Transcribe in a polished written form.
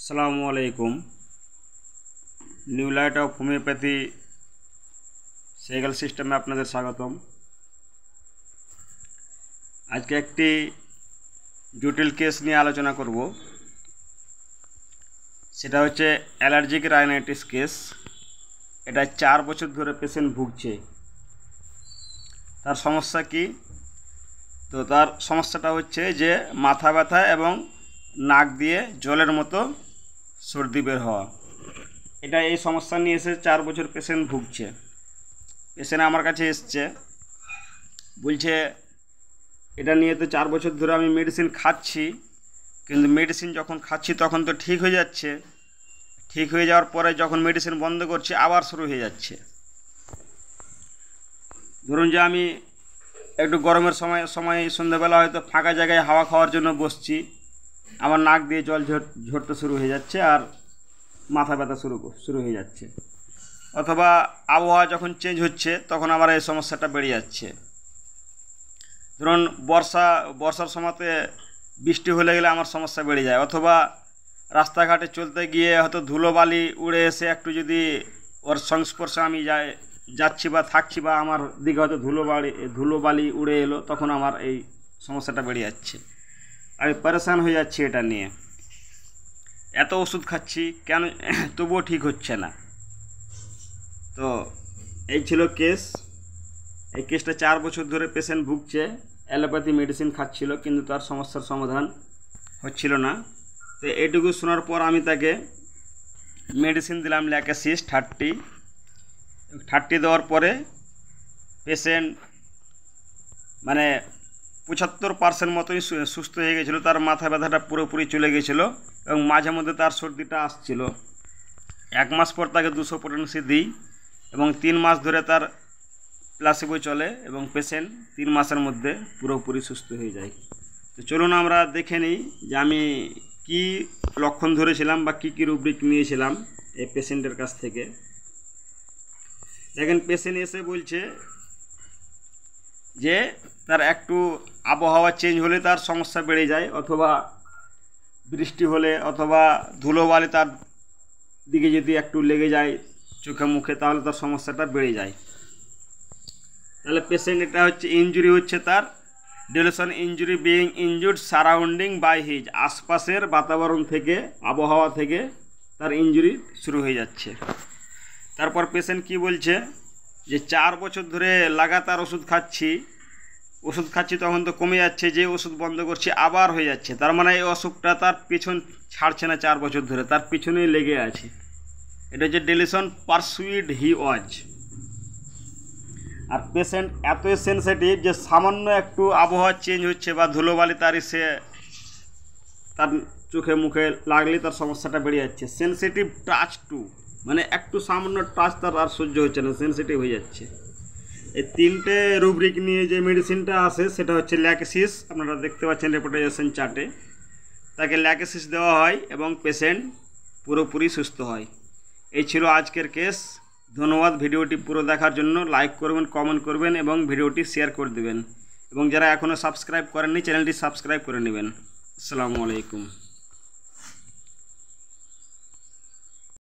আসসালামু আলাইকুম। New light off homeopathy cycle সিস্টেমে আপনাদের স্বাগতম। আজকে একটি জটিল কেস নিয়ে আলোচনা করব। সেটা হচ্ছে অ্যালার্জিক রাইনাইটিস কেস। এটা 4 বছর ধরে পেশেন্ট ভুগছে। তার সমস্যা কি? তো তার সমস্যাটা হচ্ছে যে মাথা ব্যথা এবং নাক দিয়ে জলের মতো সর্দি বের হওয়া। এটা এই সমস্যা নিয়ে এসে 4 বছর পেশেন্ট ভুগছে। পেশেন্ট আমার কাছে এসছে, বলছে এটা নিয়ে তো 4 বছর ধরে আমি মেডিসিন খাচ্ছি, কিন্তু মেডিসিন যখন খাচ্ছি তখন তো ঠিক হয়ে যাচ্ছে, ঠিক হয়ে যাওয়ার পরে যখন মেডিসিন বন্ধ করছি আবার শুরু হয়ে যাচ্ছে। ধরুন যে আমি একটু গরমের সময় সন্ধ্যাবেলা হয়তো ফাঁকা জায়গায় হাওয়া খাওয়ার জন্য বসছি, আমার নাক দিয়ে জল ঝরতে শুরু হয়ে যাচ্ছে আর মাথা ব্যথা শুরু হয়ে যাচ্ছে। অথবা আবহাওয়া যখন চেঞ্জ হচ্ছে তখন আবার এই সমস্যাটা বেড়ে যাচ্ছে। ধরুন বর্ষার সময়তে বৃষ্টি হলে গেলে আমার সমস্যা বেড়ে যায়। অথবা রাস্তাঘাটে চলতে গিয়ে হয়তো ধুলোবালি উড়ে এসে একটু যদি ওর সংস্পর্শে আমি যাচ্ছি বা থাকছি বা আমার দিকে হয়তো ধুলোবালি উড়ে এলো, তখন আমার এই সমস্যাটা বেড়ে যাচ্ছে। আমি পরেশান হয়ে যাচ্ছি এটা নিয়ে। এত ওষুধ খাচ্ছি কেন, তবুও ঠিক হচ্ছে না। তো এই ছিল কেস। এই কেসটা 4 বছর ধরে পেশেন্ট ভুগছে, অ্যালোপ্যাথি মেডিসিন খাচ্ছিল, কিন্তু তার সমস্যার সমাধান হচ্ছিল না। তো এইটুকু শোনার পর আমি তাকে মেডিসিন দিলাম ল্যাকেসিস 30 দেওয়ার পরে পেশেন্ট মানে 75% মতোই সুস্থ হয়ে গেছিলো। তার মাথা ব্যথাটা পুরোপুরি চলে গেছিলো এবং মাঝে মধ্যে তার সর্দিটা আসছিল। 1 মাস পর তাকে 200 পটেন্সি দিই এবং 3 মাস ধরে তার প্লাসিবো চলে এবং পেশেন্ট 3 মাসের মধ্যে পুরোপুরি সুস্থ হয়ে যায়। তো চলুন আমরা দেখে নিই যে আমি কি লক্ষণ ধরেছিলাম বা কি রুব্রিক নিয়েছিলাম এই পেশেন্টের কাছ থেকে। দেখেন, পেশেন্ট এসে বলছে যে তার একটু আবহাওয়া চেঞ্জ হলে তার সমস্যা বেড়ে যায়, অথবা বৃষ্টি হলে অথবা ধুলোবালি তার দিকে যদি একটু লেগে যায় চোখে মুখে, তাহলে তার সমস্যাটা বেড়ে যায়। তাহলে পেশেন্ট এটা হচ্ছে ইনজুরি হচ্ছে তার ডিলেশন injury being injured surrounding by his, আশপাশের বাতাবরণ থেকে আবহাওয়া থেকে তার ইনজুরি শুরু হয়ে যাচ্ছে। তারপর পেশেন্ট কি বলছে যে 4 বছর ধরে লাগাতার ওষুধ খাচ্ছি তখন তো কমে যাচ্ছে, যে ওষুধ বন্ধ করছি আবার হয়ে যাচ্ছে। তার মানে এই অসুখটা তার পিছন ছাড়ছে না, 4 বছর ধরে তার পিছনেই লেগে আছে। এটা হচ্ছে ডিলেশন পারসুইড হি ওয়াজ। আর পেশেন্ট এতই সেন্সিটিভ যে সামান্য একটু আবহাওয়া চেঞ্জ হচ্ছে বা ধুলোবালি তার চোখে মুখে লাগলে তার সমস্যাটা বেড়ে যাচ্ছে। সেন্সিটিভ টাচ টু, মানে একটু সামান্য টাচ তার আর সহ্য হচ্ছে না, সেন্সিটিভ হয়ে যাচ্ছে। এই 3টে রুব্রিক নিয়ে যে মেডিসিনটা আসে সেটা হচ্ছে ল্যাকেসিস। আপনারা দেখতে পাচ্ছেন রেপুটেশন চার্টে, তাকে ল্যাকেসিস দেওয়া হয় এবং পেশেন্ট পুরোপুরি সুস্থ হয়। এই ছিল আজকের কেস। ধন্যবাদ ভিডিওটি পুরো দেখার জন্য। লাইক করবেন, কমেন্ট করবেন এবং ভিডিওটি শেয়ার করে দেবেন। এবং যারা এখনও সাবস্ক্রাইব করেননি চ্যানেলটি সাবস্ক্রাইব করে নেবেন। আসসালামু আলাইকুম।